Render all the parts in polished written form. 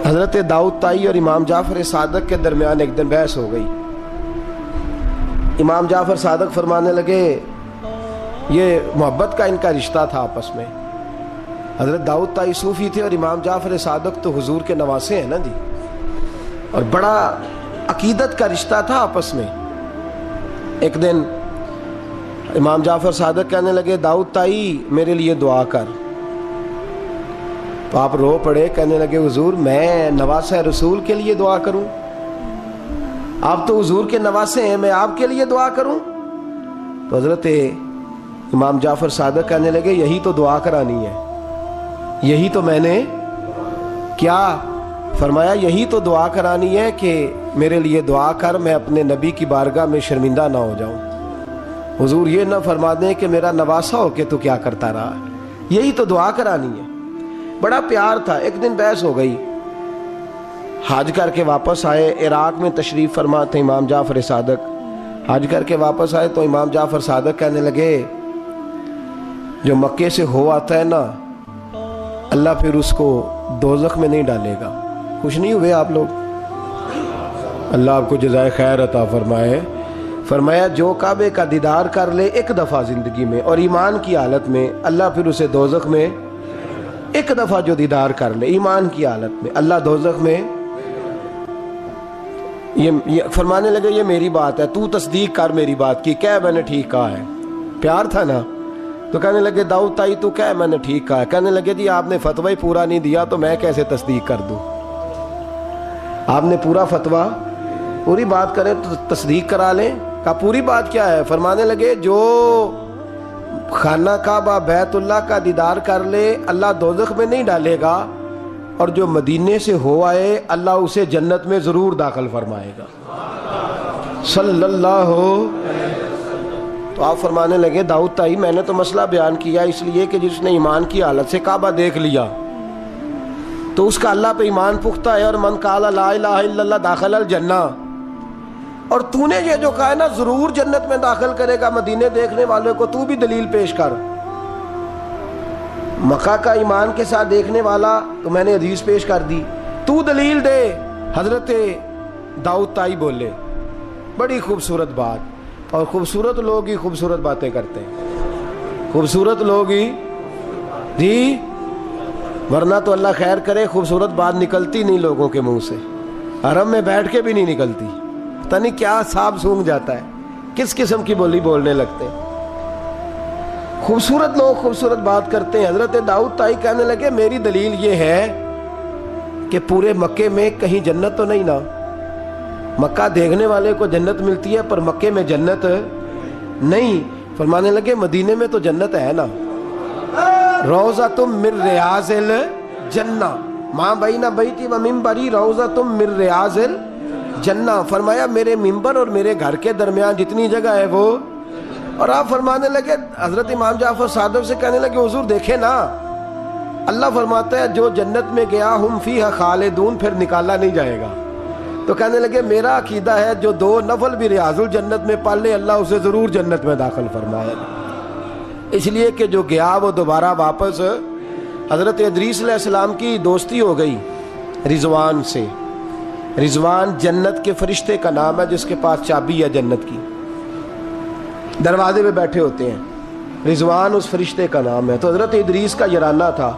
حضرت داؤد طائی اور امام جعفر صادق کے درمیان ایک دن بحث ہو گئی. امام جعفر صادق فرمانے لگے یہ محبت کا ان کا رشتہ تھا آپس میں. حضرت داؤد طائی صوفی تھے اور امام جعفر صادق تو حضور کے نواسے ہیں نا جی, اور بڑا عقیدت کا رشتہ تھا آپس میں. ایک دن امام جعفر صادق کہنے لگے داؤد طائی میرے لیے دعا کر. تو آپ رو پڑے, کہنے لگے حضور میں نواسہ رسول کے لیے دعا کروں؟ آپ تو حضور کے نواسے ہیں, میں آپ کے لیے دعا کروں؟ تو حضرت امام جعفر صادق کہنے لگے یہی تو دعا کرانی ہے, یہی تو میں نے کیا فرمایا, یہی تو دعا کرانی ہے کہ میرے لیے دعا کر, میں اپنے نبی کی بارگاہ میں شرمندہ نہ ہو جاؤں. حضور یہ نہ فرما دیں کہ میرا نواسہ ہو کے تو کیا کرتا رہا, یہی تو دعا کرانی ہے. بڑا پیار تھا. ایک دن بحث ہو گئی, حج کر کے واپس آئے, عراق میں تشریف فرما تھے امام جعفر صادق. حج کر کے واپس آئے تو امام جعفر صادق کہنے لگے جو مکے سے ہو آتا ہے نا, اللہ پھر اس کو دوزخ میں نہیں ڈالے گا. خوش نہیں ہوئے آپ لوگ؟ اللہ آپ کو جزائے خیر عطا فرمائے. فرمایا جو کعبے کا دیدار کر لے ایک دفعہ زندگی میں اور ایمان کی حالت میں, اللہ پھر اسے دوزخ میں, ایک دفعہ جو دیدار کر لے ایمان کی حالت میں, اللہ دوزخ میں. یہ فرمانے لگے یہ میری بات ہے, تو تصدیق کر میری بات کی, کہہ میں نے ٹھیک کہا ہے. پیار تھا نا. تو کہنے لگے داؤد طائی تو کہہ میں نے ٹھیک کہا ہے. کہنے لگے جی آپ نے فتوی پورا نہیں دیا تو میں کیسے تصدیق کر دوں؟ آپ نے پورا فتویٰ, پوری بات کریں تو تصدیق کرا لیں. کہا پوری بات کیا ہے؟ فرمانے لگے جو خانہ کعبہ بیت اللہ کا دیدار کر لے اللہ دوزخ میں نہیں ڈالے گا, اور جو مدینے سے ہو آئے اللہ اسے جنت میں ضرور داخل فرمائے گا. صلی اللہ ہو. تو آپ فرمانے لگے داؤد طائی میں نے تو مسئلہ بیان کیا اس لیے کہ جس نے ایمان کی حالت سے کعبہ دیکھ لیا تو اس کا اللہ پہ ایمان پختہ ہے, اور من قال لا الہ الا اللہ داخل الجنہ. اور تو نے یہ جو کہا ہے نا ضرور جنت میں داخل کرے گا مدینے دیکھنے والے کو, تو بھی دلیل پیش کر. مکہ کا ایمان کے ساتھ دیکھنے والا تو میں نے حدیث پیش کر دی, تو دلیل دے. حضرت داؤد طائی بولے بڑی خوبصورت بات, اور خوبصورت لوگ ہی خوبصورت باتیں کرتے ہیں, خوبصورت لوگ ہی جی, ورنہ تو اللہ خیر کرے خوبصورت بات نکلتی نہیں لوگوں کے منہ سے, حرم میں بیٹھ کے بھی نہیں نکلتی. پتہ نہیں کیا سانپ سونگ جاتا ہے, کس قسم کی بولی بولنے لگتے ہیں. خوبصورت لوگ خوبصورت بات کرتے ہیں. حضرت داؤد طائی کہنے لگے میری دلیل یہ ہے کہ پورے مکے میں کہیں جنت تو نہیں نا, مکہ دیکھنے والے کو جنت ملتی ہے پر مکے میں جنت نہیں. فرمانے لگے مدینے میں تو جنت ہے نا, روضۃ من ریاض الجنہ ماں بین بیتی و منبری روضۃ من ریاض الجنہ. فرمایا میرے منبر اور میرے گھر کے درمیان جتنی جگہ ہے وہ. اور آپ فرمانے لگے حضرت امام جعفر صادق سے کہنے لگے حضور دیکھیں نا, اللہ فرماتا ہے جو جنت میں گیا ہم فیہا خالدون, پھر نکالا نہیں جائے گا. تو کہنے لگے میرا عقیدہ ہے جو 2 نفل بھی ریاض الجنت میں پال لے اللہ اسے ضرور جنت میں داخل فرمائے, اس لیے کہ جو گیا وہ دوبارہ واپس. حضرت ادریس علیہ السلام کی دوستی ہو گئی رضوان سے. رضوان جنت کے فرشتے کا نام ہے جس کے پاس چابی ہے جنت کی, دروازے پہ بیٹھے ہوتے ہیں. رضوان اس فرشتے کا نام ہے. تو حضرت ادریس کا یارانہ تھا,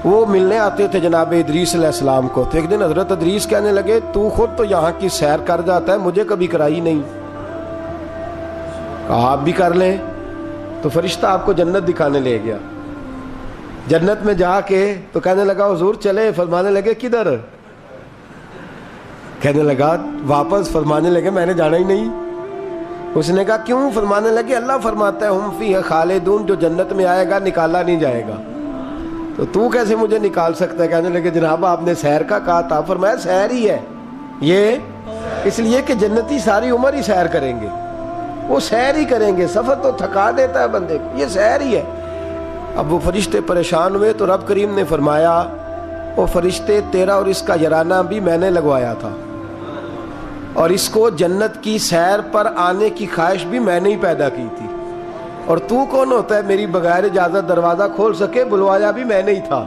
وہ ملنے آتے تھے جناب ادریس علیہ السلام کو. تو ایک دن حضرت ادریس کہنے لگے تو خود تو یہاں کی سیر کر جاتا ہے, مجھے کبھی کرائی نہیں. آپ بھی کر لیں. تو فرشتہ آپ کو جنت دکھانے لے گیا. جنت میں جا کے تو کہنے لگا حضور چلے. فرمانے لگے کدھر؟ کہنے لگا واپس. فرمانے لگے میں نے جانا ہی نہیں. اس نے کہا کیوں؟ فرمانے لگے اللہ فرماتا ہے ہم فیہا خالدون, جو جنت میں آئے گا نکالا نہیں جائے گا. تو کیسے مجھے نکال سکتا ہے؟ کہنے لگے جناب آپ نے سیر کا کہا تھا. فرمایا سیر ہی ہے یہ, اس لیے کہ جنتی ساری عمر ہی سیر کریں گے, وہ سیر ہی کریں گے. سفر تو تھکا دیتا ہے بندے کو, یہ سیر ہی ہے. اب وہ فرشتے پریشان ہوئے تو رب کریم نے فرمایا وہ فرشتے تیرا اور اس کا یارانہ بھی میں نے لگوایا تھا, اور اس کو جنت کی سیر پر آنے کی خواہش بھی میں نے ہی پیدا کی تھی. اور تو کون ہوتا ہے میری بغیر اجازت دروازہ کھول سکے؟ بلوایا بھی میں نے ہی تھا.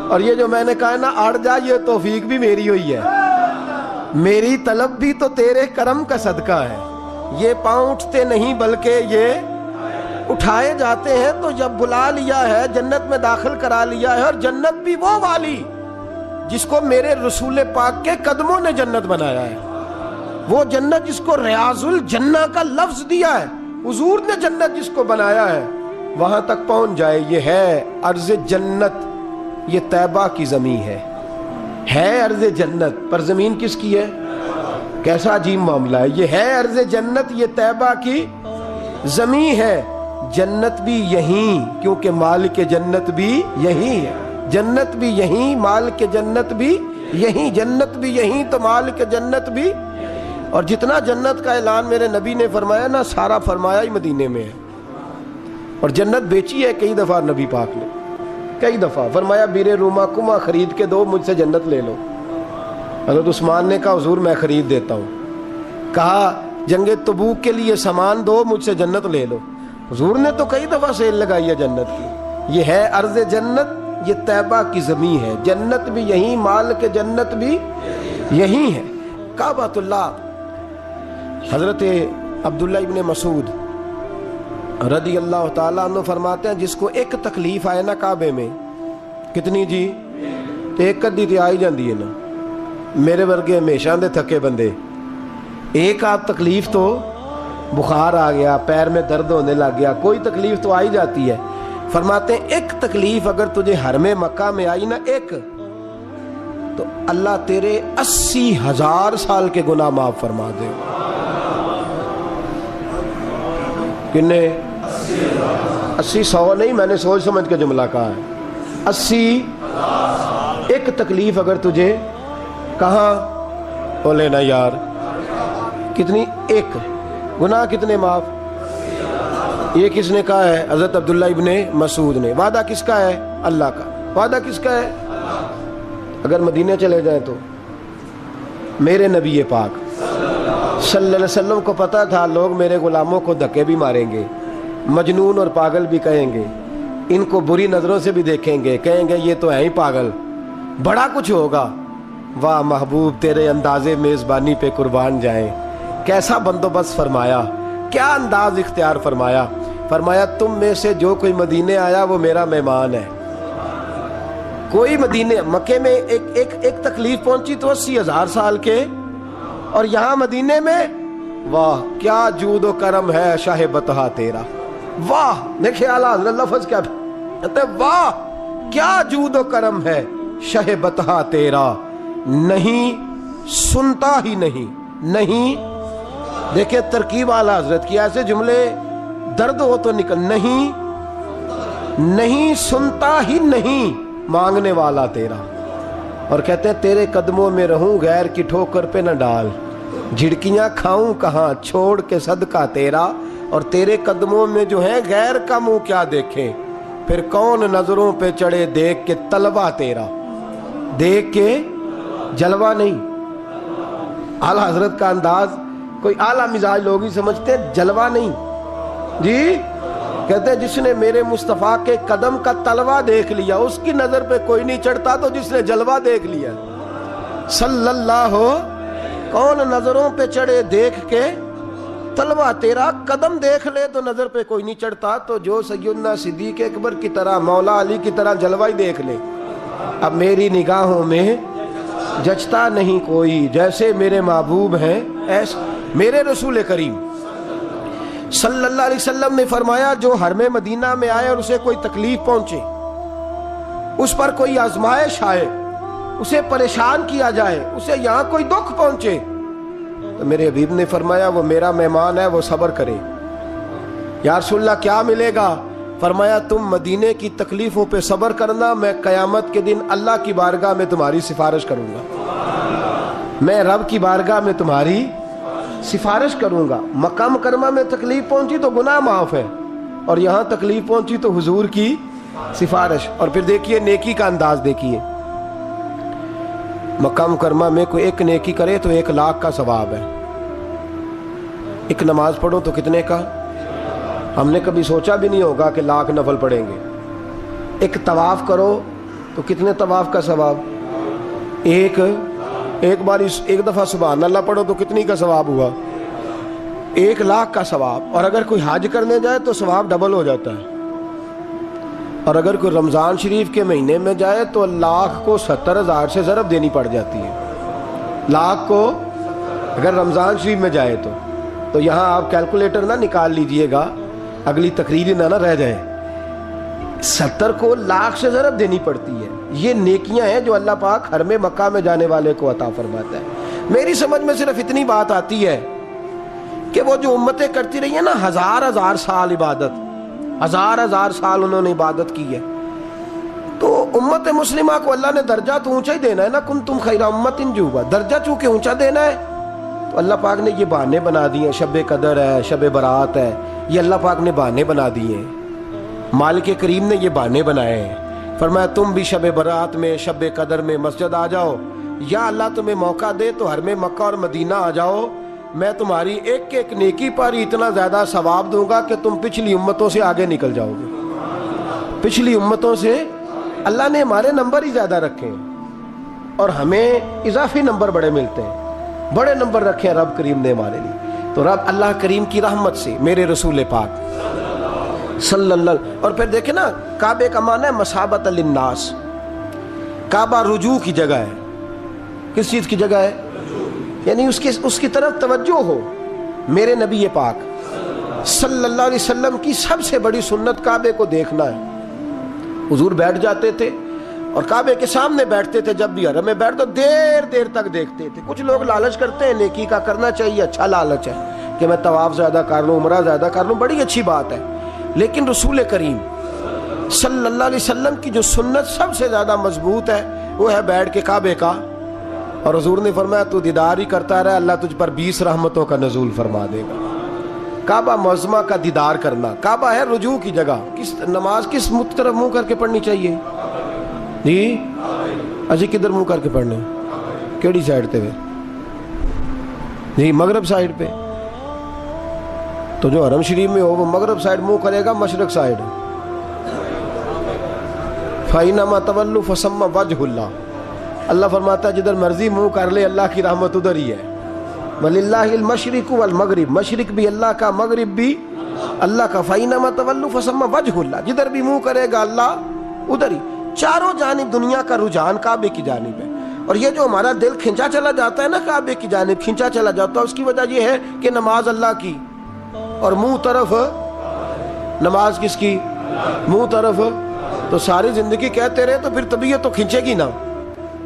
اور یہ جو میں نے کہا نا اڑ جا، یہ توفیق بھی میری ہوئی ہے، میری طلب بھی تو تیرے کرم کا صدقہ ہے۔ یہ پاؤں اٹھتے نہیں بلکہ یہ اٹھائے جاتے ہیں، تو جب بلا لیا ہے جنت میں داخل کرا لیا ہے، اور جنت بھی وہ والی جس کو میرے رسول پاک کے قدموں نے جنت بنایا ہے، وہ جنت جس کو ریاض الجنہ کا لفظ دیا ہے، حضور نے جنت جس کو بنایا ہے، وہاں تک پہنچ جائے۔ یہ ہے ارض جنت، یہ طیبہ کی زمین ہے ارض جنت، پر زمین کس کی ہے؟ کیسا عجیب معاملہ ہے۔ یہ ہے ارض جنت، یہ طیبہ کی زمین ہے، جنت بھی یہیں، کیونکہ مالک جنت بھی یہیں ہے، جنت بھی یہیں، مالک جنت بھی یہیں، جنت بھی یہیں تو مالک جنت بھی۔ اور جتنا جنت کا اعلان میرے نبی نے فرمایا نا، سارا فرمایا ہی مدینے میں ہے۔ اور جنت بیچی ہے کئی دفعہ نبی پاک نے، کئی دفعہ فرمایا بیر روما کما خرید کے دو، مجھ سے جنت لے لو۔ حضرت عثمان نے کہا حضور میں خرید دیتا ہوں۔ کہا جنگ تبوک کے لیے سامان دو، مجھ سے جنت لے لو۔ حضور نے تو کئی دفعہ سیل لگائی ہے جنت کی۔ یہ ہے ارض جنت، یہ طیبہ کی زمین ہے، جنت بھی یہیں، مال کے جنت بھی یہیں ہے۔ کعبۃ اللہ، حضرت عبداللہ ابن مسعود رضی اللہ تعالیٰ عنہ فرماتے ہیں جس کو ایک تکلیف آئے نا کعبے میں، کتنی جی؟ ایک کدی تے آئی جاندی ہے نا، میرے ورگے ہمیشہ دے تھکے بندے، ایک آدھ تکلیف تو بخار آ گیا، پیر میں درد ہونے لگ گیا، کوئی تکلیف تو آئی جاتی ہے۔ فرماتے ہیں ایک تکلیف اگر تجھے حرم مکہ میں آئی نا، ایک، تو اللہ تیرے 80,000 سال کے گناہ معاف فرما دے۔ کنے 80 100 نہیں، میں نے سوچ سمجھ کے جملہ کہا ہے، 80 ایک تکلیف اگر تجھے، کہاں بولے نا یار، کتنی؟ ایک، گناہ کتنے معاف؟ یہ کس نے کہا ہے؟ حضرت عبداللہ ابن مسعود نے۔ وعدہ کس کا ہے؟ اللہ کا۔ وعدہ کس کا ہے؟ اگر مدینے چلے جائیں تو میرے نبی پاک صلی اللہ علیہ وسلم کو پتا تھا لوگ میرے غلاموں کو دھکے بھی ماریں گے، مجنون اور پاگل بھی کہیں گے، ان کو بری نظروں سے بھی دیکھیں گے، کہیں گے یہ تو ہے ہی پاگل، بڑا کچھ ہوگا۔ واہ محبوب تیرے انداز میزبانی پہ قربان جائیں، کیسا بندوبست فرمایا، کیا انداز اختیار فرمایا۔ فرمایا تم میں سے جو کوئی مدینے آیا وہ میرا مہمان ہے۔ کوئی مدینے مکے میں ایک تکلیف پہنچی تو 80,000 سال کے، اور یہاں مدینے میں واہ کیا جود و کرم ہے شاہ بطحہ تیرا۔ واہ دیکھیں اعلیٰ حضرت لفظ کیا کہتے ہیں، واہ کیا جود و کرم ہے شاہ بطحہ تیرا، نہیں سنتا ہی نہیں دیکھیں ترکیب اعلیٰ حضرت کی، ایسے جملے درد ہو تو نکل، نہیں سنتا ہی نہیں مانگنے والا تیرا۔ اور کہتے ہیں تیرے قدموں میں رہوں غیر کی ٹھوکر پہ نہ ڈال، جھڑکیاں کھاؤں کہاں چھوڑ کے صدقہ تیرا۔ اور تیرے قدموں میں جو ہے غیر کا منہ کیا دیکھے، پھر کون نظروں پہ چڑھے دیکھ کے طلبہ تیرا، دیکھ کے جلوہ نہیں۔ اعلیٰ حضرت کا انداز کوئی اعلیٰ مزاج لوگ ہی سمجھتے، جلوہ نہیں جی۔ کہتے ہیں جس نے میرے مصطفیٰ کے قدم کا تلوہ دیکھ لیا اس کی نظر پہ کوئی نہیں چڑھتا، تو جس نے جلوہ دیکھ لیا صلی اللہ ہو، کون نظروں پہ چڑھے دیکھ کے تلوہ تیرا، قدم دیکھ لے تو نظر پہ کوئی نہیں چڑھتا، تو جو سیدنا صدیق اکبر کی طرح مولا علی کی طرح جلوہ ہی دیکھ لے۔ اب میری نگاہوں میں جچتا نہیں کوئی، جیسے میرے محبوب ہیں ایسے میرے رسول کریم صلی اللہ علیہ وسلم نے فرمایا جو حرم مدینہ میں آئے اور اسے کوئی تکلیف پہنچے، اس پر کوئی آزمائش آئے، اسے پریشان کیا جائے، اسے یہاں کوئی دکھ پہنچے، تو میرے حبیب نے فرمایا وہ میرا مہمان ہے، وہ صبر کرے۔ یا رسول اللہ کیا ملے گا؟ فرمایا تم مدینے کی تکلیفوں پہ صبر کرنا، میں قیامت کے دن اللہ کی بارگاہ میں تمہاری سفارش کروں گا، میں رب کی بارگاہ میں تمہاری سفارش کروں گا۔ مکہ مکرمہ میں تکلیف پہنچی تو گناہ معاف ہے، اور یہاں تکلیف پہنچی تو حضور کی سفارش۔ اور پھر دیکھیے نیکی کا انداز دیکھیے، مکہ مکرمہ میں کوئی ایک نیکی کرے تو 1,00,000 کا ثواب ہے، ایک نماز پڑھو تو کتنے کا؟ ہم نے کبھی سوچا بھی نہیں ہوگا کہ 1,00,000 نفل پڑھیں گے۔ ایک طواف کرو تو کتنے طواف کا ثواب؟ ایک بار ایک دفعہ سبحان اللہ پڑھو تو کتنی کا ثواب ہوا؟ 1,00,000 کا ثواب. اور اگر کوئی حج کرنے جائے تو ثواب ڈبل ہو جاتا ہے. اور اگر کوئی رمضان شریف کے مہینے میں جائے تو 1,00,000 کو 70,000 سے ضرب دینی پڑ جاتی ہے. 1,00,000 کو اگر رمضان شریف میں جائے تو یہاں آپ کیلکولیٹر نہ نکال لیجئے گا، اگلی تقریر نہ رہ جائے. 70 کو 1,00,000 سے ضرب دینی پڑتی ہے. یہ نیکیاں ہیں جو اللہ پاک حرم مکہ میں جانے والے کو عطا فرماتا ہے. میری سمجھ میں صرف اتنی بات آتی ہے کہ وہ جو امتیں کرتی رہی ہیں نا، 1,000 سال عبادت، 1,000 سال انہوں نے عبادت کی ہے، تو امت مسلمہ کو اللہ نے درجہ تو اونچا ہی دینا ہے نا. کنتم خیر امت جو درجہ چونکہ اونچا دینا ہے تو اللہ پاک نے یہ بہانے بنا دیے. شب قدر ہے، شب برات ہے، یہ اللہ پاک نے بہانے بنا دیے ہیں. مالک کریم نے یہ بہانے بنائے ہیں. فرمایا تم بھی شب برات میں، شب قدر میں مسجد آ جاؤ، یا اللہ تمہیں موقع دے تو حرم مکہ اور مدینہ آ جاؤ. میں تمہاری ایک ایک نیکی پر اتنا زیادہ ثواب دوں گا کہ تم پچھلی امتوں سے آگے نکل جاؤ گے. پچھلی امتوں سے اللہ نے ہمارے نمبر ہی زیادہ رکھے ہیں اور ہمیں اضافی نمبر بڑے ملتے ہیں. بڑے نمبر رکھے ہیں رب کریم نے ہمارے لیے. تو رب اللہ کریم کی رحمت سے میرے رسول پاک صلی اللہ. اور پھر دیکھیں نا، کعبے کا معنی ہے مسابت للناس. کعبہ رجوع کی جگہ ہے. کس چیز کی جگہ ہے؟ یعنی اس کی طرف توجہ ہو. میرے نبی پاک صلی اللہ علیہ وسلم کی سب سے بڑی سنت کعبے کو دیکھنا ہے. حضور بیٹھ جاتے تھے اور کعبے کے سامنے بیٹھتے تھے. جب بھی حرم میں بیٹھ تو دیر تک دیکھتے تھے. کچھ لوگ لالچ کرتے ہیں، نیکی کا کرنا چاہیے، اچھا لالچ ہے کہ میں طواف زیادہ کر لوں، عمرہ زیادہ کر لوں، بڑی اچھی بات ہے. لیکن رسول کریم صلی اللہ علیہ وسلم کی جو سنت سب سے زیادہ مضبوط ہے وہ ہے بیٹھ کے کعبے کا. اور حضور نے فرمایا تو دیدار ہی کرتا رہے، اللہ تجھ پر 20 رحمتوں کا نزول فرما دے گا. کعبہ معظمہ کا دیدار کرنا. کعبہ ہے رجوع کی جگہ. نماز کس طرف منہ کر کے پڑھنی چاہیے جی؟ اجی کدھر منہ کر کے پڑھنے؟ کیڑی سائڈ تے جی؟ مغرب سائڈ پہ. تو جو حرم شریف میں ہو وہ مغرب سائڈ منہ کرے گا، مشرق سائڈ. فَإِنَّمَا تَوَلُّوا فَثَمَّ وَجْهُ اللَّهِ. اللہ فرماتا ہے جدھر مرضی منہ کر لے اللہ کی رحمت ادھر ہی ہے. وَلِلَّهِ الْمَشْرِقُ وَالْمَغْرِبُ. مشرق بھی اللہ کا، مغرب بھی اللہ کا. فَإِنَّمَا تَوَلُّوا فَثَمَّ وَجْهُ اللَّهِ. جدھر بھی منہ کرے گا اللہ ادھر ہی. چاروں جانب دنیا کا رجحان کعبے کی جانب ہے. اور یہ جو ہمارا دل کھینچا چلا جاتا ہے نا کعبے کی جانب، کھینچا چلا جاتا ہے، اس کی وجہ یہ ہے کہ نماز اللہ کی اور منہ طرف. نماز کس کی؟ منہ طرف. تو ساری زندگی کہتے رہے تو پھر طبیعت تو کھینچے گی نا،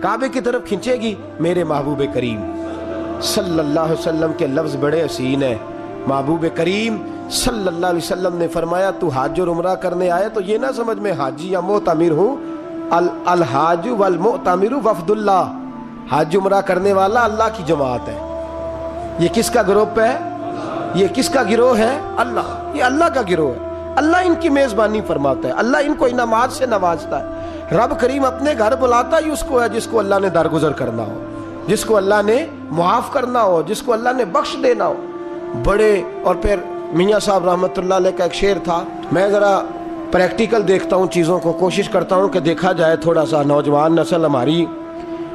کعبے کی طرف کھینچے گی. میرے محبوب کریم صلی اللہ علیہ وسلم کے لفظ بڑے حسین ہیں. محبوب کریم صلی اللہ علیہ وسلم نے فرمایا تو حج اور عمرہ کرنے آئے تو یہ نہ سمجھ میں حاجی یا معتمر ہوں. الحاج والمعتمر وفد اللہ. حج عمرہ کرنے والا اللہ کی جماعت ہے. یہ کس کا گروپ ہے؟ یہ کس کا گروہ ہے؟ اللہ. یہ اللہ کا گروہ ہے. اللہ ان کی میزبانی فرماتا ہے، اللہ ان کو انعامات سے نوازتا ہے. رب کریم اپنے گھر بلاتا ہی اس کو ہے جس کو اللہ نے درگزر کرنا ہو، جس کو اللہ نے معاف کرنا ہو، جس کو اللہ نے بخش دینا ہو. بڑے. اور پھر میاں صاحب رحمۃ اللہ علیہ کا ایک شعر تھا. میں ذرا پریکٹیکل دیکھتا ہوں چیزوں کو، کوشش کرتا ہوں کہ دیکھا جائے. تھوڑا سا نوجوان نسل ہماری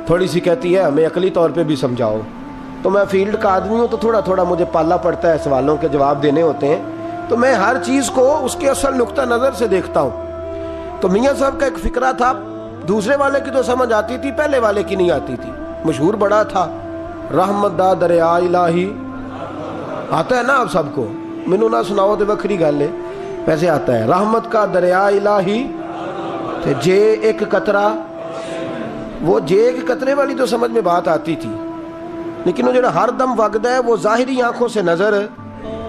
تھوڑی سی کہتی ہے ہمیں عقلی طور پہ بھی سمجھاؤ. تو میں فیلڈ کا آدمی ہوں تو تھوڑا مجھے پالنا پڑتا ہے، سوالوں کے جواب دینے ہوتے ہیں. تو میں ہر چیز کو اس کے اصل نقطہ نظر سے دیکھتا ہوں. تو میاں صاحب کا ایک فقرہ تھا، دوسرے والے کی تو سمجھ آتی تھی، پہلے والے کی نہیں آتی تھی. مشہور بڑا تھا، رحمت دا دریا الہی. آتا ہے نا آپ سب کو؟ مینوں نہ سناؤ تو وکری گل ہے، ویسے آتا ہے. رحمت کا دریا الہی تے جے ایک قطرہ. وہ جے ایک قطرے والی تو سمجھ میں بات آتی تھی، لیکن وہ جو ہر دم وگدا ہے وہ ظاہری آنکھوں سے نظر.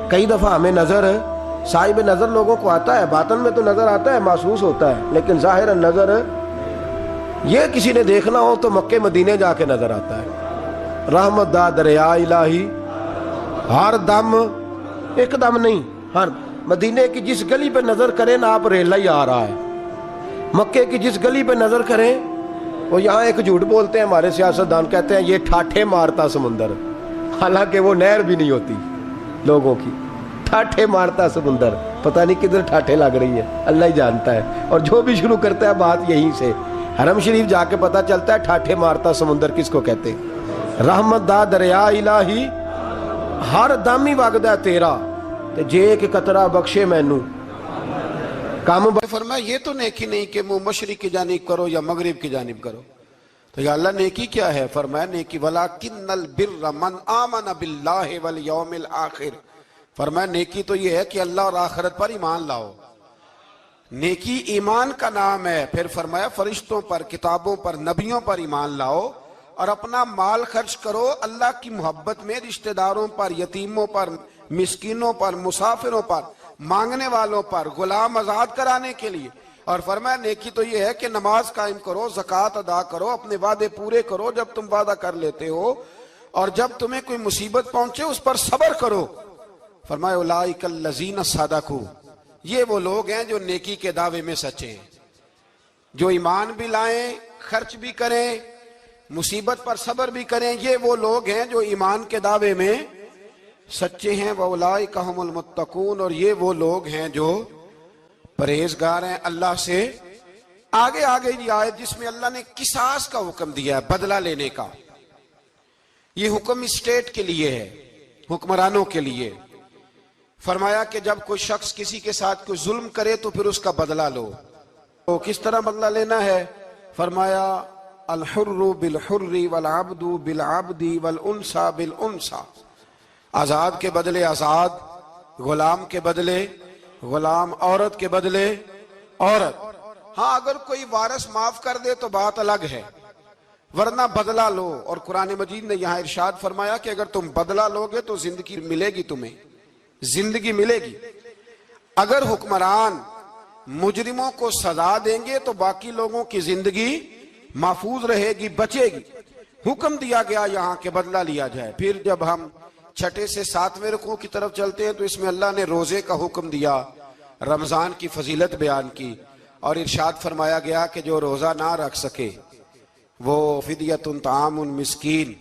کئی دفعہ ہمیں نظر، صاحب نظر لوگوں کو آتا ہے، باطن میں تو نظر آتا ہے، محسوس ہوتا ہے، لیکن ظاہر نظر یہ کسی نے دیکھنا ہو تو مکے مدینے جا کے نظر آتا ہے. رحمت دا دریا الہی ہر دم، ایک دم نہیں، ہر. مدینے کی جس گلی پہ نظر کریں نا آپ ریلا ہی آ رہا ہے. مکے کی جس گلی پہ نظر کریں، وہ یہاں ایک جھوٹ بولتے ہیں ہمارے سیاستدان، کہتے ہیں یہ ٹھاٹھے مارتا سمندر، حالانکہ وہ نہر بھی نہیں ہوتی لوگوں کی. ٹھاٹھے مارتا سمندر، پتہ نہیں کدھر ٹھاٹھے لگ رہی ہے، اللہ ہی جانتا ہے. اور جو بھی شروع کرتا ہے بات یہیں سے، حرم شریف جا کے پتہ چلتا ہے ٹھاٹھے مارتا سمندر کس کو کہتے ہیں. رحمت دا دریا الہی ہر دم ہی وگدا تیرا تے جے کہ قطرہ بخشے مینوں کام. فرمایا یہ تو نیکی نہیں کہ منہ مشرق کی جانب کرو یا مغرب کی جانب کرو. تو یا اللہ نیکی کیا ہے؟ فرمایا نیکی وَلَكِنَّ الْبِرَّ مَنْ آمَنَ بِاللَّهِ وَالْيَوْمِ الْآخِرِ. فرمایا نیکی تو یہ ہے کہ اللہ اور آخرت پر ایمان لاؤ. نیکی ایمان کا نام ہے. پھر فرمایا فرشتوں پر، کتابوں پر، نبیوں پر ایمان لاؤ اور اپنا مال خرچ کرو اللہ کی محبت میں، رشتہ داروں پر، یتیموں پر، مسکینوں پر، مسافروں پر، مانگنے والوں پر، غلام آزاد کرانے کے لیے. اور فرمایا نیکی تو یہ ہے کہ نماز قائم کرو، زکوٰۃ ادا کرو، اپنے وعدے پورے کرو جب تم وعدہ کر لیتے ہو، اور جب تمہیں کوئی مصیبت پہنچے اس پر صبر کرو. فرمایا اولئک الذین صدقوا، یہ وہ لوگ ہیں جو نیکی کے دعوے میں سچے ہیں، جو ایمان بھی لائیں، خرچ بھی کریں، مصیبت پر صبر بھی کریں. یہ وہ لوگ ہیں جو ایمان کے دعوے میں سچے ہیں. وَأُولَئِكَ هُمُ الْمُتَّقُونَ، اور یہ وہ لوگ ہیں جو پرہیزگار ہیں اللہ سے. آگے یہ آیت جس میں اللہ نے قصاص کا حکم دیا ہے، بدلہ لینے کا. یہ حکم اسٹیٹ کے لیے ہے، حکمرانوں کے لیے. فرمایا کہ جب کوئی شخص کسی کے ساتھ کوئی ظلم کرے تو پھر اس کا بدلہ لو. تو کس طرح بدلہ لینا ہے؟ فرمایا الحر بالحر والعبد بالعبد والانثى بالانثى، آزاد کے بدلے آزاد، غلام کے بدلے غلام، عورت کے بدلے عورت. ہاں اگر کوئی وارث معاف کر دے تو بات الگ ہے، ورنہ بدلہ لو. اور قرآن مجید نے یہاں ارشاد فرمایا کہ اگر تم بدلہ لو گے تو زندگی ملے گی، تمہیں زندگی ملے گی. اگر حکمران مجرموں کو سزا دیں گے تو باقی لوگوں کی زندگی محفوظ رہے گی، بچے گی. حکم دیا گیا یہاں کہ بدلہ لیا جائے. پھر جب ہم 6 سے 7ویں رکوع کی طرف چلتے ہیں تو اس میں اللہ نے روزے کا حکم دیا، رمضان کی فضیلت بیان کی، اور ارشاد فرمایا گیا کہ جو روزہ نہ رکھ سکے وہ فدیۃ طعام مسکین،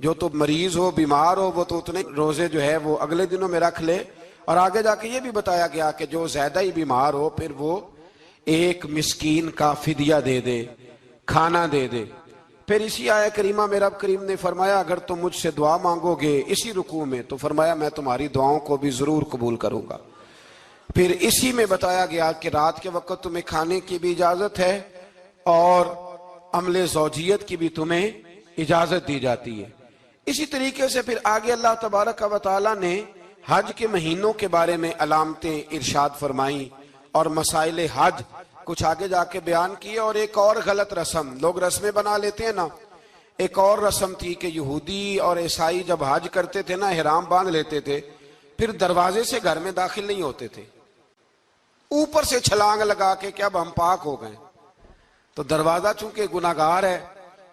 جو تو مریض ہو، بیمار ہو، وہ تو اتنے روزے جو ہے وہ اگلے دنوں میں رکھ لے. اور آگے جا کے یہ بھی بتایا گیا کہ جو زیادہ ہی بیمار ہو پھر وہ ایک مسکین کا فدیہ دے دے، کھانا دے دے. پھر اسی آیہ کریمہ میں رب کریم نے فرمایا اگر تم مجھ سے دعا مانگو گے اسی رکوع میں تو فرمایا میں تمہاری دعاؤں کو بھی ضرور قبول کروں گا. پھر اسی میں بتایا گیا کہ رات کے وقت تمہیں کھانے کی بھی اجازت ہے اور عمل زوجیت کی بھی تمہیں اجازت دی جاتی ہے. اسی طریقے سے پھر آگے اللہ تبارک و تعالیٰ نے حج کے مہینوں کے بارے میں علامتیں ارشاد فرمائیں اور مسائل حج کچھ آگے جا کے بیان کیے. اور ایک اور غلط رسم لوگ رسمیں بنا لیتے ہیں نا، ایک اور رسم تھی کہ یہودی اور عیسائی جب حج کرتے تھے نا، احرام باندھ لیتے تھے، پھر دروازے سے گھر میں داخل نہیں ہوتے تھے، اوپر سے چھلانگ لگا کے کہ اب ہم پاک ہو گئے. تو دروازہ چونکہ گناہگار ہے،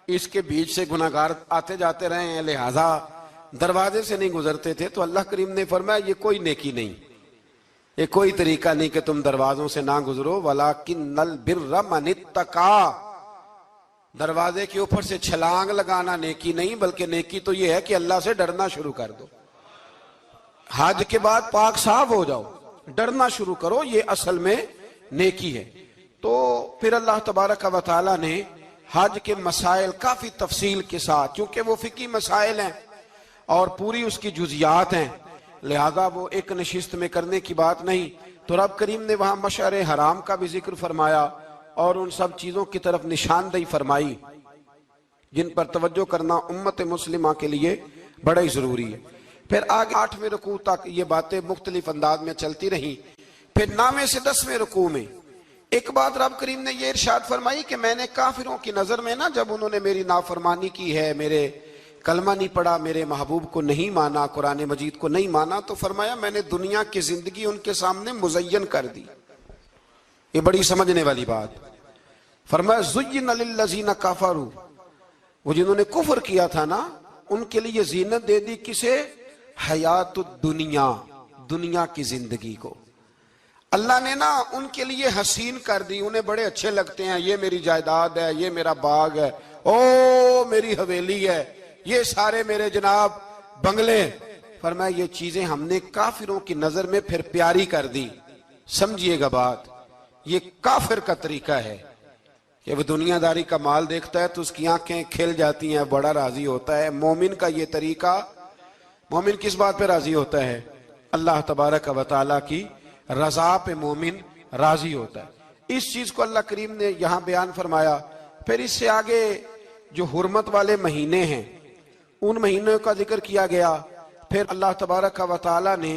اس کے بیچ سے گناہگار آتے جاتے رہے ہیں، لہٰذا دروازے سے نہیں گزرتے تھے. تو اللہ کریم نے فرمایا یہ کوئی نیکی نہیں، یہ کوئی طریقہ نہیں کہ تم دروازوں سے نہ گزرو. وَلَكِنَّ الْبِرَّ مَنِ اتَّقَىٰ، دروازے کے اوپر سے چھلانگ لگانا نیکی نہیں، بلکہ نیکی تو یہ ہے کہ اللہ سے ڈرنا شروع کر دو. حج کے بعد پاک صاف ہو جاؤ، ڈرنا شروع کرو، یہ اصل میں نیکی ہے. تو پھر اللہ تبارک و تعالیٰ نے حج کے مسائل کافی تفصیل کے ساتھ، چونکہ وہ فقہی مسائل ہیں اور پوری اس کی جزیات ہیں، لہذا وہ ایک نشست میں کرنے کی بات نہیں. تو رب کریم نے وہاں مشعر حرام کا بھی ذکر فرمایا اور ان سب چیزوں کی طرف نشاندہی فرمائی جن پر توجہ کرنا امت مسلمہ کے لیے بڑا ہی ضروری ہے. پھر آگے 8ویں رکوع تک یہ باتیں مختلف انداز میں چلتی رہیں. پھر 9ویں سے 10ویں رکوع میں ایک بات رب کریم نے یہ ارشاد فرمائی کہ میں نے کافروں کی نظر میں نا، جب انہوں نے میری نافرمانی کی ہے، میرے کلمہ نہیں پڑھا، میرے محبوب کو نہیں مانا، قرآن مجید کو نہیں مانا، تو فرمایا میں نے دنیا کی زندگی ان کے سامنے مزین کر دی. یہ بڑی سمجھنے والی بات. فرمایا زُيِّنَ لِلَّذِينَ كَفَرُوا، وہ جنہوں نے کفر کیا تھا نا ان کے لیے زینت دے دی کسے؟ حیات الدنیا، دنیا کی زندگی کو اللہ نے نا ان کے لیے حسین کر دی. انہیں بڑے اچھے لگتے ہیں، یہ میری جائیداد ہے، یہ میرا باغ ہے، او میری حویلی ہے، یہ سارے میرے جناب بنگلے. فرمایا یہ چیزیں ہم نے کافروں کی نظر میں پھر پیاری کر دی. سمجھیے گا بات، یہ کافر کا طریقہ ہے، کہ وہ دنیا داری کا مال دیکھتا ہے تو اس کی آنکھیں کھل جاتی ہیں, بڑا راضی ہوتا ہے. مومن کا یہ طریقہ, مومن کس بات پہ راضی ہوتا ہے؟ اللہ تبارک و تعالیٰ کی رضا پہ مومن راضی ہوتا ہے. اس چیز کو اللہ کریم نے یہاں بیان فرمایا. پھر اس سے آگے جو حرمت والے مہینے ہیں ان مہینوں کا ذکر کیا گیا. پھر اللہ تبارک و تعالیٰ نے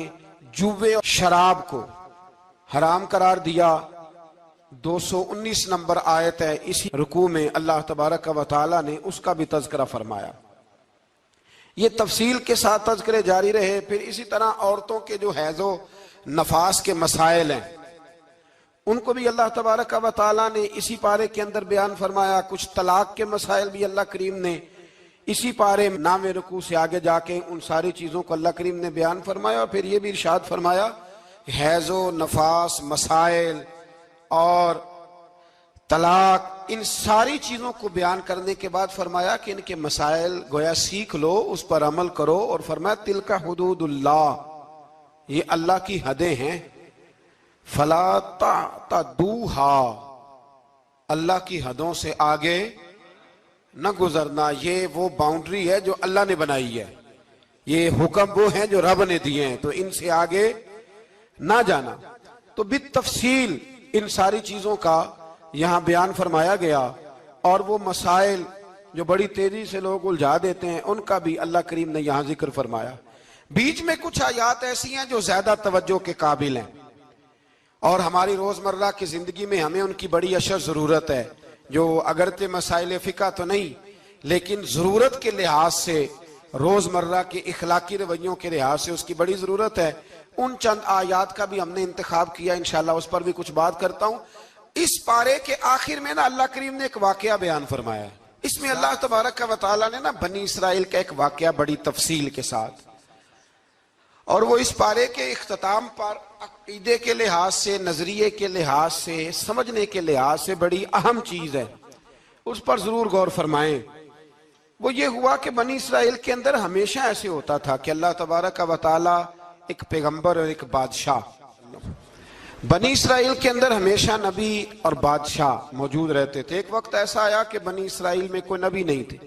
جوے اور شراب کو حرام قرار دیا. 219 نمبر آیت ہے, اسی رکوع میں اللہ تبارک و تعالیٰ نے اس کا بھی تذکرہ فرمایا. یہ تفصیل کے ساتھ تذکرے جاری رہے. پھر اسی طرح عورتوں کے جو حیض و نفاس کے مسائل ہیں ان کو بھی اللہ تبارک و تعالیٰ نے اسی پارے کے اندر بیان فرمایا. کچھ طلاق کے مسائل بھی اللہ کریم نے اسی پارے 9ویں رکوع سے آگے جا کے ان ساری چیزوں کو اللہ کریم نے بیان فرمایا. اور پھر یہ بھی ارشاد فرمایا حیض و نفاس مسائل اور طلاق, ان ساری چیزوں کو بیان کرنے کے بعد فرمایا کہ ان کے مسائل گویا سیکھ لو, اس پر عمل کرو. اور فرمایا تلک حدود اللہ, یہ اللہ کی حدیں ہیں. فلا تعتدوها, اللہ کی حدوں سے آگے نہ گزرنا. یہ وہ باؤنڈری ہے جو اللہ نے بنائی ہے, یہ حکم وہ ہیں جو رب نے دیے ہیں, تو ان سے آگے نہ جانا. تو بالتفصیل ان ساری چیزوں کا یہاں بیان فرمایا گیا. اور وہ مسائل جو بڑی تیزی سے لوگ الجھا دیتے ہیں ان کا بھی اللہ کریم نے یہاں ذکر فرمایا. بیچ میں کچھ آیات ایسی ہیں جو زیادہ توجہ کے قابل ہیں اور ہماری روزمرہ کی زندگی میں ہمیں ان کی بڑی اشد ضرورت ہے, جو اگرچہ مسائل فقہ تو نہیں لیکن ضرورت کے لحاظ سے, روزمرہ کے اخلاقی رویوں کے لحاظ سے اس کی بڑی ضرورت ہے. ان چند آیات کا بھی ہم نے انتخاب کیا, انشاءاللہ اس پر بھی کچھ بات کرتا ہوں. اس پارے کے آخر میں نا اللہ کریم نے ایک واقعہ بیان فرمایا ہے. اس میں اللہ تبارک و تعالیٰ نے نا بنی اسرائیل کا ایک واقعہ بڑی تفصیل کے ساتھ, اور وہ اس پارے کے اختتام پر عقیدے کے لحاظ سے, نظریے کے لحاظ سے, سمجھنے کے لحاظ سے بڑی اہم چیز ہے, اس پر ضرور غور فرمائیں. وہ یہ ہوا کہ بنی اسرائیل کے اندر ہمیشہ ایسے ہوتا تھا کہ اللہ تبارک و تعالیٰ ایک پیغمبر اور ایک بادشاہ, بنی اسرائیل کے اندر ہمیشہ نبی اور بادشاہ موجود رہتے تھے. ایک وقت ایسا آیا کہ بنی اسرائیل میں کوئی نبی نہیں تھے,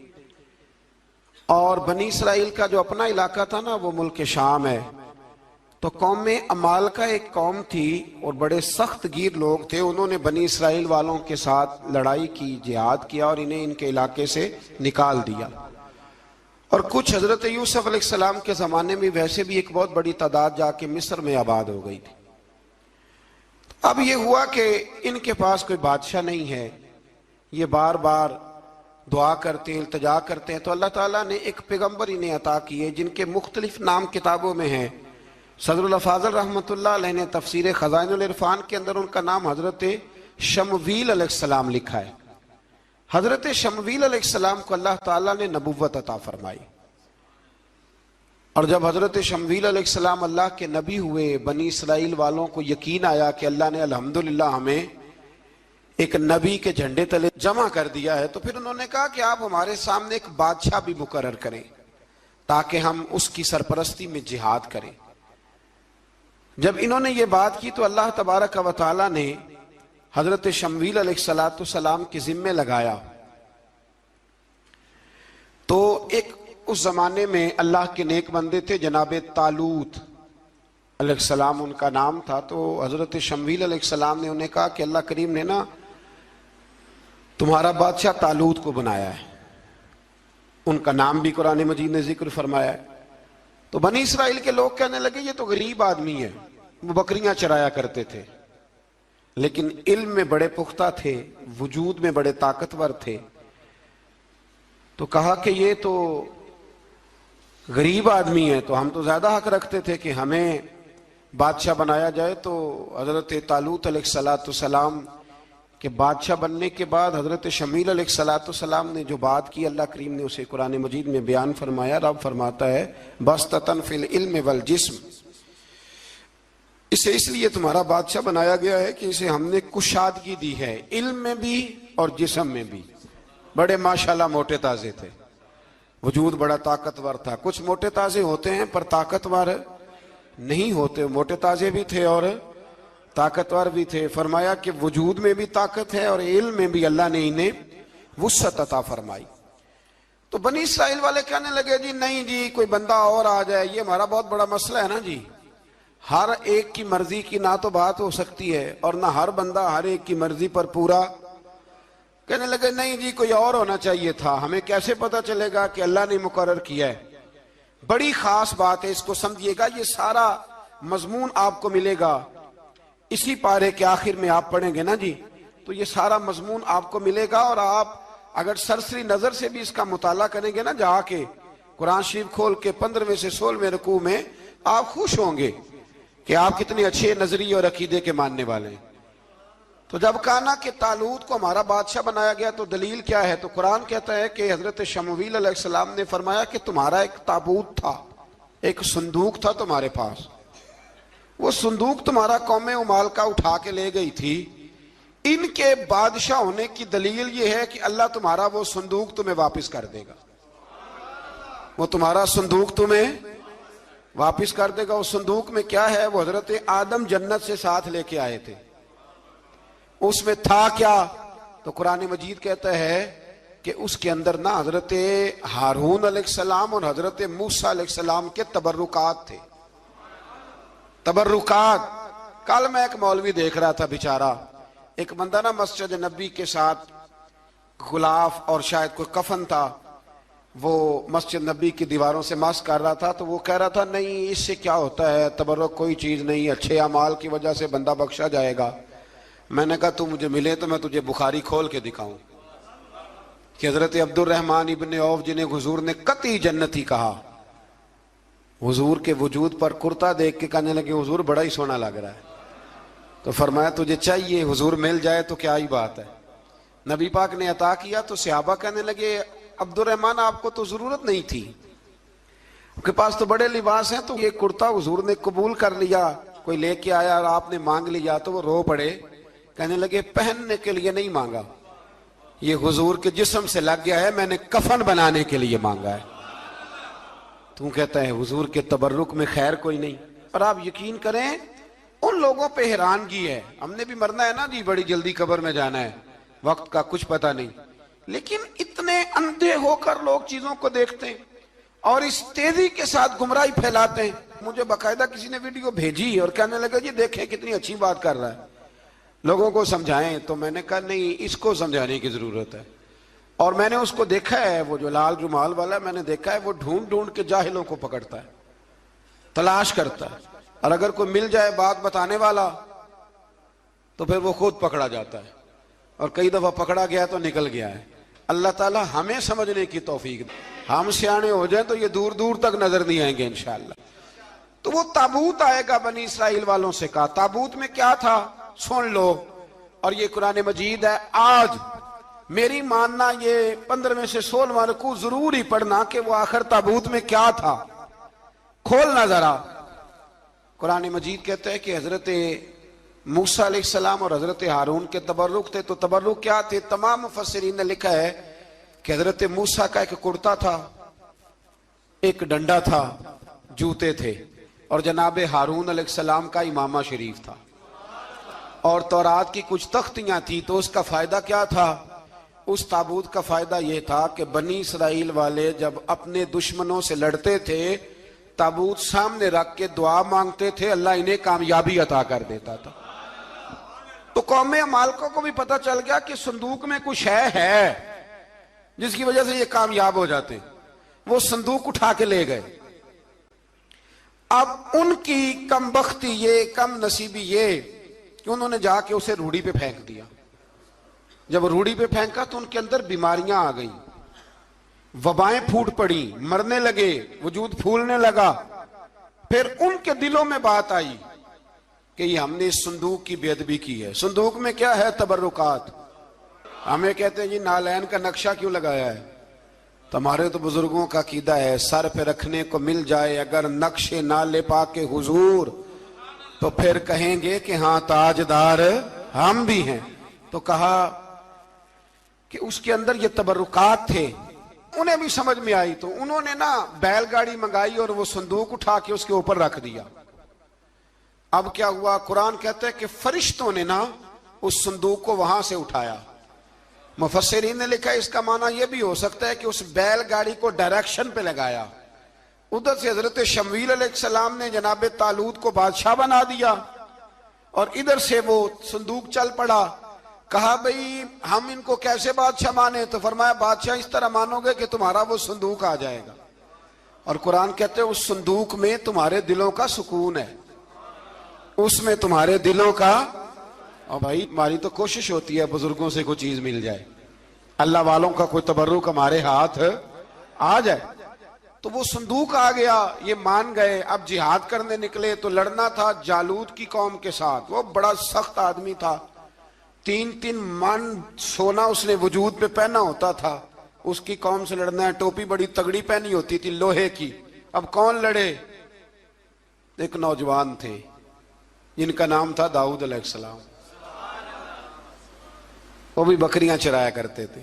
اور بنی اسرائیل کا جو اپنا علاقہ تھا نا وہ ملک شام ہے. تو قوم میں عمال کا ایک قوم تھی اور بڑے سخت گیر لوگ تھے. انہوں نے بنی اسرائیل والوں کے ساتھ لڑائی کی, جہاد کیا اور انہیں ان کے علاقے سے نکال دیا. اور کچھ حضرت یوسف علیہ السلام کے زمانے میں ویسے بھی ایک بہت بڑی تعداد جا کے مصر میں آباد ہو گئی تھی. اب یہ ہوا کہ ان کے پاس کوئی بادشاہ نہیں ہے, یہ بار بار دعا کرتے ہیں, التجا کرتے ہیں. تو اللہ تعالیٰ نے ایک پیغمبر انہیں عطا کیے جن کے مختلف نام کتابوں میں ہیں. صدر الافاضل رحمۃ اللہ علیہ نے تفسیر خزائن العرفان کے اندر ان کا نام حضرت شمویل علیہ السلام لکھا ہے. حضرت شمویل علیہ السلام کو اللہ تعالیٰ نے نبوت عطا فرمائی, اور جب حضرت شمویل علیہ السلام اللہ کے نبی ہوئے, بنی اسرائیل والوں کو یقین آیا کہ اللہ نے الحمدللہ ہمیں ایک نبی کے جھنڈے تلے جمع کر دیا ہے, تو پھر انہوں نے کہا کہ آپ ہمارے سامنے ایک بادشاہ بھی مقرر کریں تاکہ ہم اس کی سرپرستی میں جہاد کریں. جب انہوں نے یہ بات کی تو اللہ تبارک و تعالیٰ نے حضرت شمویل علیہ السلام کے ذمے لگایا. تو ایک اس زمانے میں اللہ کے نیک بندے تھے جناب طالوت علیہ السلام ان کا نام تھا. تو حضرت شمویل علیہ السلام نے انہیں کہا کہ اللہ کریم نے نا تمہارا بادشاہ طالوت کو بنایا ہے. ان کا نام بھی قرآن مجید نے ذکر فرمایا ہے. تو بنی اسرائیل کے لوگ کہنے لگے یہ تو غریب آدمی ہے, وہ بکریاں چرایا کرتے تھے لیکن علم میں بڑے پختہ تھے, وجود میں بڑے طاقتور تھے. تو کہا کہ یہ تو غریب آدمی ہے, تو ہم تو زیادہ حق رکھتے تھے کہ ہمیں بادشاہ بنایا جائے. تو حضرت طالوت علیہ السلام کے بادشاہ بننے کے بعد حضرت شمویل علیہ السلام نے جو بات کی اللہ کریم نے اسے قرآن مجید میں بیان فرمایا. رب فرماتا ہے بسطۃ فی العلم والجسم, اسے اس لیے تمہارا بادشاہ بنایا گیا ہے کہ اسے ہم نے کشادگی دی ہے, علم میں بھی اور جسم میں بھی. بڑے ماشاءاللہ موٹے تازے تھے, وجود بڑا طاقتور تھا. کچھ موٹے تازے ہوتے ہیں پر طاقتور نہیں ہوتے, موٹے تازے بھی تھے اور طاقتور بھی تھے. فرمایا کہ وجود میں بھی طاقت ہے اور علم میں بھی اللہ نے انہیں وسعت عطا فرمائی. تو بنی اسرائیل والے کہنے لگے جی نہیں جی کوئی بندہ اور آ جائے, یہ ہمارا بہت بڑا مسئلہ ہے نا جی, ہر ایک کی مرضی کی نہ تو بات ہو سکتی ہے اور نہ ہر بندہ ہر ایک کی مرضی پر پورا. کہنے لگے نہیں جی کوئی اور ہونا چاہیے تھا, ہمیں کیسے پتا چلے گا کہ اللہ نے مقرر کیا ہے. بڑی خاص بات ہے, اس کو سمجھیے گا, یہ سارا مضمون آپ کو ملے گا اسی پارے کے آخر میں. آپ پڑھیں گے نا جی تو یہ سارا مضمون آپ کو ملے گا, اور آپ اگر سرسری نظر سے بھی اس کا مطالعہ کریں گے نا, جا کے قرآن شریف کھول کے 15ویں سے 16ویں رکوع میں, آپ خوش ہوں گے کہ آپ کتنے اچھے نظریے اور عقیدے کے ماننے والے ہیں. تو جب کہا نا کہ طالوت کو ہمارا بادشاہ بنایا گیا تو دلیل کیا ہے, تو قرآن کہتا ہے کہ حضرت شمویل علیہ السلام نے فرمایا کہ تمہارا ایک تابوت تھا, ایک صندوق تھا تمہارے پاس, وہ صندوق تمہارا قوم امالکہ اٹھا کے لے گئی تھی. ان کے بادشاہ ہونے کی دلیل یہ ہے کہ اللہ تمہارا وہ صندوق تمہیں واپس کر دے گا, وہ تمہارا صندوق تمہیں واپس کر دے گا. اس صندوق میں کیا ہے, وہ حضرت آدم جنت سے ساتھ لے کے آئے تھے, اس میں تھا کیا, تو قرآن مجید کہتا ہے کہ اس کے اندر نا حضرت ہارون علیہ السلام اور حضرت موسیٰ علیہ السلام کے تبرکات تھے. تبرکات. کل میں ایک مولوی دیکھ رہا تھا بیچارہ, ایک بندہ نا مسجد نبی کے ساتھ غلاف اور شاید کوئی کفن تھا, وہ مسجد نبی کی دیواروں سے مس کر رہا تھا. تو وہ کہہ رہا تھا نہیں اس سے کیا ہوتا ہے, تبرک کوئی چیز نہیں, اچھے اعمال کی وجہ سے بندہ بخشا جائے گا. میں نے کہا تو مجھے ملے تو میں تجھے بخاری کھول کے دکھاؤں کہ حضرت عبد الرحمن ابن عوف جنہیں حضور نے قطعی جنتی کہا, حضور کے وجود پر کرتا دیکھ کے کہنے لگے حضور بڑا ہی سونا لگ رہا ہے. تو فرمایا تجھے چاہیے حضور مل جائے تو کیا ہی بات ہے. نبی پاک نے عطا کیا تو صحابہ کہنے لگے عبد الرحمن آپ کو تو ضرورت نہیں تھی, آپ کے پاس تو بڑے لباس ہیں, تو یہ کرتا حضور نے قبول کر لیا, کوئی لے کے آیا اور آپ نے مانگ لیا. تو وہ رو پڑے, کہنے لگے پہننے کے لیے نہیں مانگا, یہ حضور کے جسم سے لگ گیا ہے, میں نے کفن بنانے کے لیے مانگا ہے. تو کہتا ہے حضور کے تبرک میں خیر کوئی نہیں. اور آپ یقین کریں ان لوگوں پہ حیرانگی ہے, ہم نے بھی مرنا ہے نا جی, بڑی جلدی قبر میں جانا ہے, وقت کا کچھ پتہ نہیں, لیکن اتنے اندھے ہو کر لوگ چیزوں کو دیکھتے ہیں اور اس تیزی کے ساتھ گمراہی پھیلاتے ہیں. مجھے باقاعدہ کسی نے ویڈیو بھیجی اور کہنے لگا جی دیکھیں کتنی اچھی بات کر رہا ہے, لوگوں کو سمجھائیں. تو میں نے کہا نہیں, اس کو سمجھانے کی ضرورت ہے. اور میں نے اس کو دیکھا ہے, وہ جو لال رومال والا, میں نے دیکھا ہے وہ ڈھونڈ ڈھونڈ کے جاہلوں کو پکڑتا ہے, تلاش کرتا ہے, اور اگر کوئی مل جائے بات بتانے والا تو پھر وہ خود پکڑا جاتا ہے, اور کئی دفعہ پکڑا گیا تو نکل گیا ہے. اللہ تعالی ہمیں سمجھنے کی توفیق دے, ہم سیانے ہو جائیں تو یہ دور دور تک نظر نہیں آئیں گے انشاءاللہ. تو وہ تابوت آئے گا, بنی اسرائیل والوں سے کہا تابوت میں کیا تھا سن لو, اور یہ قرآن مجید ہے. آج میری ماننا یہ 15ویں سے 16واں رکوع ضرور ہی پڑھنا کہ وہ آخر تابوت میں کیا تھا, کھولنا ذرا. قرآن مجید کہتا ہے کہ حضرت موسیٰ علیہ السلام اور حضرت ہارون کے تبرک تھے. تو تبرک کیا تھے؟ تمام مفسرین نے لکھا ہے کہ حضرت موسیٰ کا ایک کرتا تھا, ایک ڈنڈا تھا, جوتے تھے, اور جناب ہارون علیہ السلام کا امامہ شریف تھا, اور تورات کی کچھ تختیاں تھی. تو اس کا فائدہ کیا تھا؟ اس تابوت کا فائدہ یہ تھا کہ بنی اسرائیل والے جب اپنے دشمنوں سے لڑتے تھے, تابوت سامنے رکھ کے دعا مانگتے تھے, اللہ انہیں کامیابی عطا کر دیتا تھا. تو قوم امالکہ کو بھی پتہ چل گیا کہ صندوق میں کچھ ہے جس کی وجہ سے یہ کامیاب ہو جاتے. وہ صندوق اٹھا کے لے گئے. اب ان کی کم بختی یہ, کم نصیبی یہ کہ انہوں نے جا کے اسے روڑی پہ پھینک دیا. جب روڑی پہ پھینکا تو ان کے اندر بیماریاں آ گئیں, وبائیں پھوٹ پڑی, مرنے لگے, وجود پھولنے لگا. پھر ان کے دلوں میں بات آئی کہ یہ ہم نے اس صندوق کی بے ادبی کی ہے. صندوق میں کیا ہے؟ تبرکات. ہمیں کہتے ہیں جی نالین کا نقشہ کیوں لگایا ہے؟ تمہارے تو بزرگوں کا عقیدہ ہے سر پہ رکھنے کو مل جائے اگر نقش نالے پاک حضور تو پھر کہیں گے کہ ہاں تاجدار ہم بھی ہیں. تو کہا کہ اس کے اندر یہ تبرکات تھے. انہیں بھی سمجھ میں آئی تو انہوں نے نا بیل گاڑی منگائی اور وہ صندوق اٹھا کے اس کے اوپر رکھ دیا. اب کیا ہوا؟ قرآن کہتا ہے کہ فرشتوں نے نا اس صندوق کو وہاں سے اٹھایا. مفسرین نے لکھا اس کا معنی یہ بھی ہو سکتا ہے کہ اس بیل گاڑی کو ڈائریکشن پہ لگایا. ادھر سے حضرت شمویل علیہ السلام نے جناب طالوت کو بادشاہ بنا دیا اور ادھر سے وہ صندوق چل پڑا. کہا بھئی ہم ان کو کیسے بادشاہ مانے؟ تو فرمایا بادشاہ اس طرح مانو گے کہ تمہارا وہ صندوق آ جائے گا. اور قرآن کہتے ہیں اس صندوق میں تمہارے دلوں کا سکون ہے, اس میں تمہارے دلوں کا. اور بھائی ہماری تو کوشش ہوتی ہے بزرگوں سے کوئی چیز مل جائے, اللہ والوں کا کوئی تبرک ہمارے ہاتھ آ جائے. تو وہ صندوق آ گیا, یہ مان گئے. اب جہاد کرنے نکلے تو لڑنا تھا جالوت کی قوم کے ساتھ. وہ بڑا سخت آدمی تھا, 3 من سونا اس نے وجود پہ پہنا ہوتا تھا. اس کی قوم سے لڑنا ہے, ٹوپی بڑی تگڑی پہنی ہوتی تھی لوہے کی. اب کون لڑے؟ ایک نوجوان تھے جن کا نام تھا داؤد علیہ السلام. وہ بھی بکریاں چرایا کرتے تھے.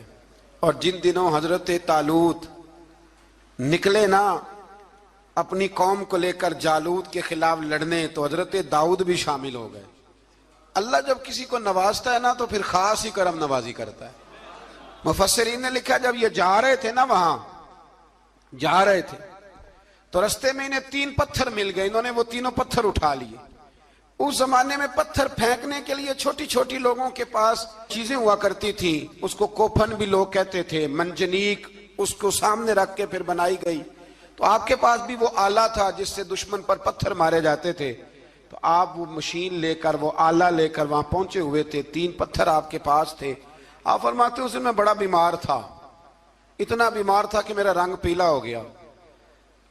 اور جن دنوں حضرت طالوت نکلے نا اپنی قوم کو لے کر جالوت کے خلاف لڑنے, تو حضرت داؤد بھی شامل ہو گئے. اللہ جب کسی کو نوازتا ہے نا تو پھر خاص ہی کرم نوازی کرتا ہے. مفسرین نے لکھا جب یہ جا رہے تھے نا, وہاں جا رہے تھے تو رستے میں انہیں 3 پتھر مل گئے. انہوں نے وہ تینوں پتھر اٹھا لیے. اس زمانے میں پتھر پھینکنے کے لیے چھوٹی چھوٹی لوگوں کے پاس چیزیں ہوا کرتی تھیں. اس کو کوپھن بھی لوگ کہتے تھے, منجنیک, اس کو سامنے رکھ کے پھر بنائی گئی. تو آپ کے پاس بھی وہ آلہ تھا جس سے دشمن پر پتھر مارے جاتے تھے. تو آپ وہ مشین لے کر, وہ آلہ لے کر وہاں پہنچے ہوئے تھے. 3 پتھر آپ کے پاس تھے. آپ فرماتے ہیں اس دن میں بڑا بیمار تھا, اتنا بیمار تھا کہ میرا رنگ پیلا ہو گیا.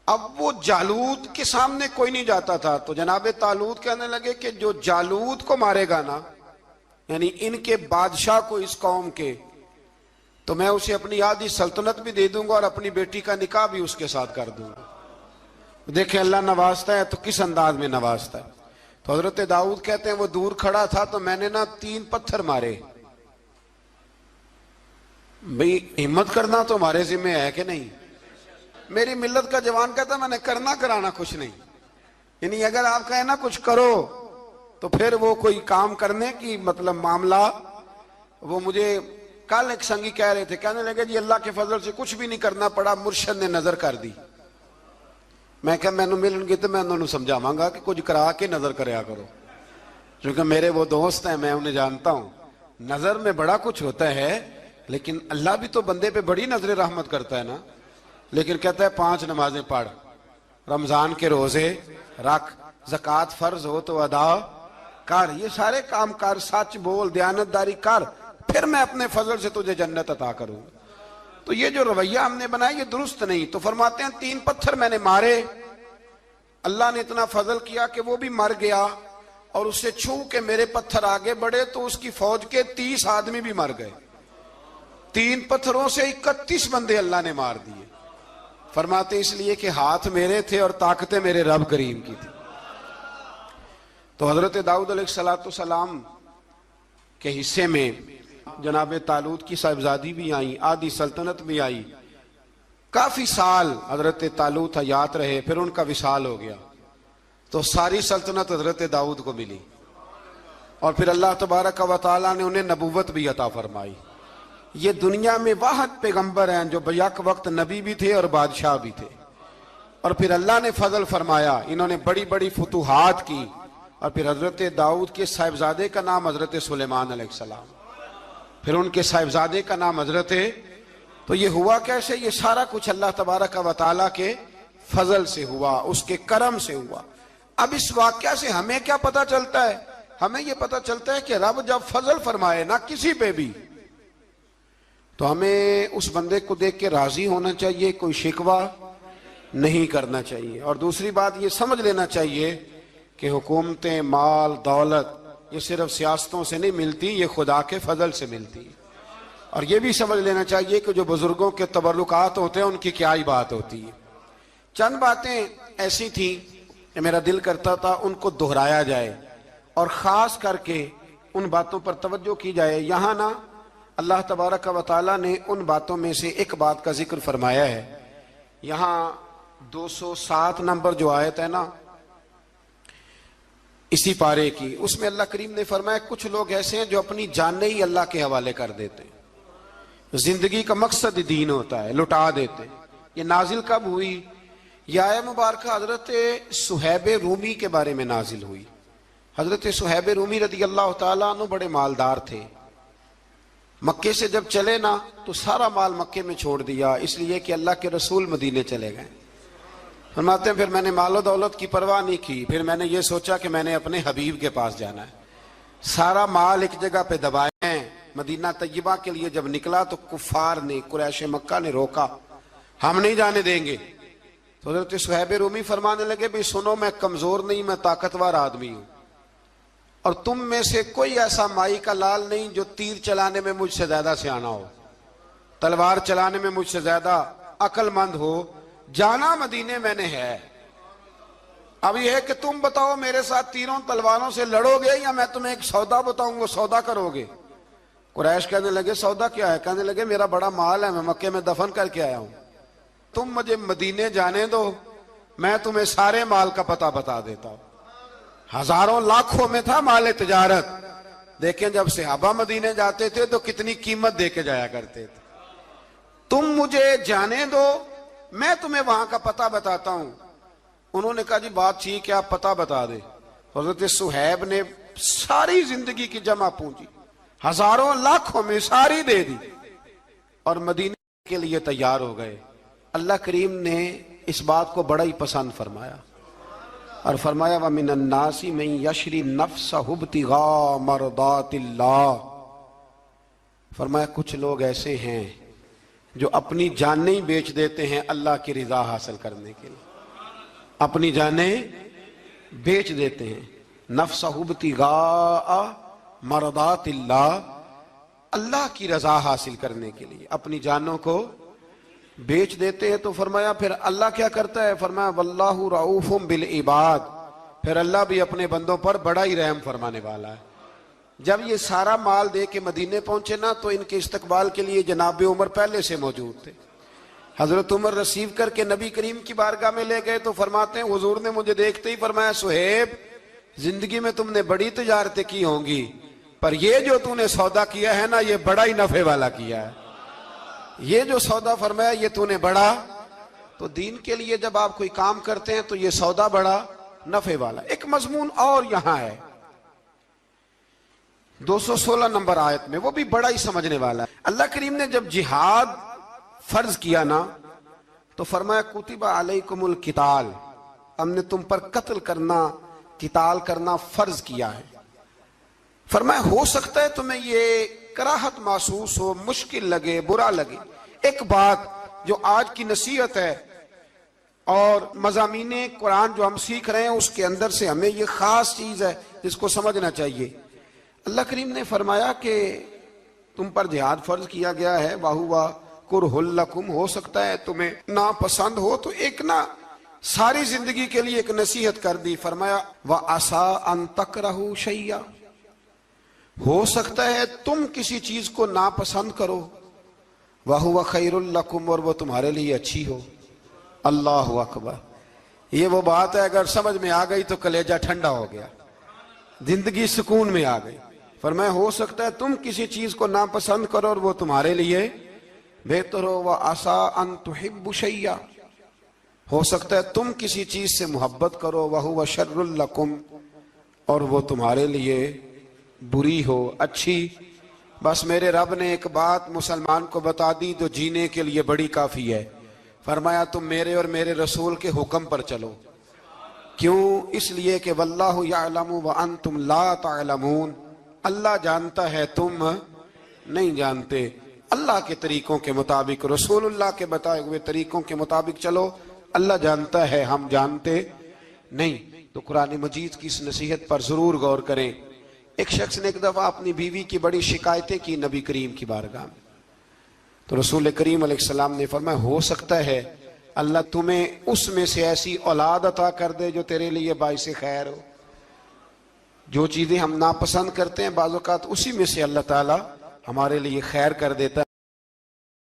اب وہ جالوت کے سامنے کوئی نہیں جاتا تھا. تو جناب طالوت کہنے لگے کہ جو جالوت کو مارے گا نا, یعنی ان کے بادشاہ کو اس قوم کے, تو میں اسے اپنی آدھی سلطنت بھی دے دوں گا اور اپنی بیٹی کا نکاح بھی اس کے ساتھ کر دوں گا. دیکھیں اللہ نوازتا ہے تو کس انداز میں نوازتا ہے. تو حضرت داؤد کہتے ہیں وہ دور کھڑا تھا تو میں نے نا 3 پتھر مارے. بھئی ہمت کرنا تو ہمارے ذمہ ہے کہ نہیں؟ میری ملت کا جوان کہتا ہے میں نے کرنا کرانا کچھ نہیں. یعنی اگر آپ کہیں نا کچھ کرو تو پھر وہ کوئی کام کرنے کی مطلب معاملہ. وہ مجھے کل ایک سنگی کہہ رہے تھے, کہنے لگے جی اللہ کے فضل سے کچھ بھی نہیں کرنا پڑا, مرشد نے نظر کر دی. میں کہا میں ملن گی تو میں انہوں نے سمجھاواں گا کہ کچھ کرا کے نظر کریا کرو, کیونکہ میرے وہ دوست ہیں, میں انہیں جانتا ہوں. نظر میں بڑا کچھ ہوتا ہے, لیکن اللہ بھی تو بندے پہ بڑی نظر رحمت کرتا ہے نا. لیکن کہتا ہے 5 نمازیں پڑھ, رمضان کے روزے رکھ, زکوٰۃ فرض ہو تو ادا کر, یہ سارے کام کر, سچ بول, دیانتداری کر, پھر میں اپنے فضل سے تجھے جنت عطا کروں. تو یہ جو رویہ ہم نے بنایا یہ درست نہیں. تو فرماتے ہیں 3 پتھر میں نے مارے, اللہ نے اتنا فضل کیا کہ وہ بھی مر گیا, اور اس سے چھو کے میرے پتھر آگے بڑھے تو اس کی فوج کے 30 آدمی بھی مر گئے. 3 پتھروں سے 31 بندے اللہ نے مار دیے. فرماتے اس لیے کہ ہاتھ میرے تھے اور طاقتیں میرے رب کریم کی تھی. تو حضرت داؤد علیہ السلام کے حصے میں جناب طالوت کی صاحبزادی بھی آئی, آدھی سلطنت بھی آئی. کافی سال حضرت طالوت حیات رہے, پھر ان کا وصال ہو گیا. تو ساری سلطنت حضرت داؤد کو ملی, اور پھر اللہ تبارک و تعالیٰ نے انہیں نبوت بھی عطا فرمائی. یہ دنیا میں واحد پیغمبر ہیں جو بیک وقت نبی بھی تھے اور بادشاہ بھی تھے. اور پھر اللہ نے فضل فرمایا, انہوں نے بڑی بڑی فتوحات کی. اور پھر حضرت داؤد کے صاحبزادے کا نام حضرت سلیمان علیہ السلام, پھر ان کے صاحبزادے کا نام حضرت. تو یہ ہوا کیسے؟ یہ سارا کچھ اللہ تبارک و تعالیٰ کے فضل سے ہوا, اس کے کرم سے ہوا. اب اس واقعہ سے ہمیں کیا پتہ چلتا ہے؟ ہمیں یہ پتہ چلتا ہے کہ رب جب فضل فرمائے نہ کسی پہ بھی, تو ہمیں اس بندے کو دیکھ کے راضی ہونا چاہیے, کوئی شکوہ نہیں کرنا چاہیے. اور دوسری بات یہ سمجھ لینا چاہیے کہ حکومتیں, مال, دولت یہ صرف سیاستوں سے نہیں ملتی, یہ خدا کے فضل سے ملتی. اور یہ بھی سمجھ لینا چاہیے کہ جو بزرگوں کے تبرکات ہوتے ہیں ان کی کیا ہی بات ہوتی ہے. چند باتیں ایسی تھیں کہ میرا دل کرتا تھا ان کو دہرایا جائے, اور خاص کر کے ان باتوں پر توجہ کی جائے. یہاں نا اللہ تبارک و تعالیٰ نے ان باتوں میں سے ایک بات کا ذکر فرمایا ہے. یہاں 207 نمبر جو آیت ہے نا, اسی پارے کی، اس میں اللہ کریم نے فرمایا کچھ لوگ ایسے ہیں جو اپنی جانیں ہی اللہ کے حوالے کر دیتے ہیں، زندگی کا مقصد دین ہوتا ہے، لٹا دیتے ہیں۔ یہ نازل کب ہوئی؟ یہ آیہ مبارکہ حضرت صہیب رومی کے بارے میں نازل ہوئی۔ حضرت صہیب رومی رضی اللہ تعالیٰ عنہ بڑے مالدار تھے، مکے سے جب چلے نا تو سارا مال مکے میں چھوڑ دیا، اس لیے کہ اللہ کے رسول مدینے چلے گئے۔ فرماتے ہیں پھر میں نے مال و دولت کی پرواہ نہیں کی، پھر میں نے یہ سوچا کہ میں نے اپنے حبیب کے پاس جانا ہے۔ سارا مال ایک جگہ پہ دبائے، مدینہ طیبہ کے لیے جب نکلا تو کفار نے، قریش مکہ نے روکا، ہم نہیں جانے دیں گے۔ تو حضرت صہیب رومی فرمانے لگے بھئی سنو، میں کمزور نہیں، میں طاقتور آدمی ہوں، اور تم میں سے کوئی ایسا مائی کا لال نہیں جو تیر چلانے میں مجھ سے زیادہ سیانا ہو، تلوار چلانے میں مجھ سے زیادہ عقل مند ہو، جانا مدینے میں نے ہے۔ اب یہ ہے کہ تم بتاؤ میرے ساتھ تیروں تلواروں سے لڑو گے یا میں تمہیں ایک سودا بتاؤں گا، سودا کرو گے؟ قریش کہنے لگے سودا کیا ہے؟ کہنے لگے میرا بڑا مال ہے، میں مکے میں دفن کر کے آیا ہوں، تم مجھے مدینے جانے دو، میں تمہیں سارے مال کا پتہ بتا دیتا ہوں۔ ہزاروں لاکھوں میں تھا مال تجارت۔ دیکھیں جب صحابہ مدینے جاتے تھے تو کتنی قیمت دے کے جایا کرتے تھے۔ تم مجھے جانے دو، میں تمہیں وہاں کا پتہ بتاتا ہوں۔ انہوں نے کہا جی بات ٹھیک ہے، آپ پتہ بتا دیں۔ حضرت صہیب نے ساری زندگی کی جمع پونجی ہزاروں لاکھوں میں ساری دے دی اور مدینے کے لیے تیار ہو گئے۔ اللہ کریم نے اس بات کو بڑا ہی پسند فرمایا اور فرمایا وَمِنَ النَّاسِ مَن يَشْرِي نَفْسَهُ ابْتِغَاءَ مَرْضَاتِ اللَّهِ، فرمایا کچھ لوگ ایسے ہیں جو اپنی جانیں بیچ دیتے ہیں اللہ کی رضا حاصل کرنے کے لیے، اپنی جانیں بیچ دیتے ہیں، نَفْسَهُ ابْتِغَاءَ مَرْضَاتِ اللَّهِ، اللہ کی رضا حاصل کرنے کے لیے اپنی جانوں کو بیچ دیتے ہیں۔ تو فرمایا پھر اللہ کیا کرتا ہے؟ فرمایا واللہ رؤوف بالعباد، پھر اللہ بھی اپنے بندوں پر بڑا ہی رحم فرمانے والا ہے۔ جب یہ سارا مال دے کے مدینے پہنچے نا تو ان کے استقبال کے لیے جناب عمر پہلے سے موجود تھے۔ حضرت عمر ریسیو کر کے نبی کریم کی بارگاہ میں لے گئے تو فرماتے ہیں حضور نے مجھے دیکھتے ہی فرمایا صہیب زندگی میں تم نے بڑی تجارتیں کی ہوں گی، پر یہ جو تم نے سودا کیا ہے نا یہ بڑا ہی نفع والا کیا ہے، یہ جو سودا فرمایا یہ تو نے بڑا۔ تو دین کے لیے جب آپ کوئی کام کرتے ہیں تو یہ سودا بڑا نفع والا۔ ایک مضمون اور یہاں ہے 216 نمبر آیت میں، وہ بھی بڑا ہی سمجھنے والا ہے۔ اللہ کریم نے جب جہاد فرض کیا نا تو فرمایا کتب علیکم القتال، ہم نے تم پر قتل کرنا، قتال کرنا فرض کیا ہے۔ فرمایا ہو سکتا ہے تمہیں یہ کراہت محسوس ہو، مشکل لگے، برا لگے۔ ایک بات جو آج کی نصیحت ہے اور مضامین قرآن جو ہم سیکھ رہے ہیں اس کے اندر سے ہمیں یہ خاص چیز ہے جس کو سمجھنا چاہیے۔ اللہ کریم نے فرمایا کہ تم پر جہاد فرض کیا گیا ہے، وَهُوَ كُرْهٌ لَكُمْ، ہو سکتا ہے تمہیں ناپسند ہو، تو ایک نا ساری زندگی کے لیے ایک نصیحت کر دی۔ فرمایا وَعَسَىٰ أَن تَكْرَهُوا شَيْئًا، ہو سکتا ہے تم کسی چیز کو ناپسند کرو، وَهُوَ خَيْرٌ لَكُمْ، اور وہ تمہارے لیے اچھی ہو۔ اللہ اکبر، یہ وہ بات ہے اگر سمجھ میں آ گئی تو کلیجہ ٹھنڈا ہو گیا، زندگی سکون میں آ گئی۔ فرمایا ہو سکتا ہے تم کسی چیز کو ناپسند کرو اور وہ تمہارے لیے بہتر ہو۔ وَعَسَىٰ أَن تُحِبُّ شَيْئًا، ہو سکتا ہے تم کسی چیز سے محبت کرو، وَهُوَ شَرٌ لَكُمْ، اور وہ تمہارے لیے بری ہو، اچھی۔ بس میرے رب نے ایک بات مسلمان کو بتا دی جو جینے کے لیے بڑی کافی ہے۔ فرمایا تم میرے اور میرے رسول کے حکم پر چلو۔ کیوں؟ اس لیے کہ واللہ یعلم وانتم لا تعلمون، اللہ جانتا ہے تم نہیں جانتے۔ اللہ کے طریقوں کے مطابق، رسول اللہ کے بتائے ہوئے طریقوں کے مطابق چلو، اللہ جانتا ہے ہم جانتے نہیں۔ تو قرآن مجید کی اس نصیحت پر ضرور غور کریں۔ ایک شخص نے ایک دفعہ اپنی بیوی کی بڑی شکایتیں کی نبی کریم کی بارگاہ میں، تو رسول کریم علیہ السلام نے فرمایا ہو سکتا ہے اللہ تمہیں اس میں سے ایسی اولاد عطا کر دے جو تیرے لیے باعث خیر ہو۔ جو چیزیں ہم ناپسند کرتے ہیں بعض اوقات اسی میں سے اللہ تعالی ہمارے لیے خیر کر دیتا ہے۔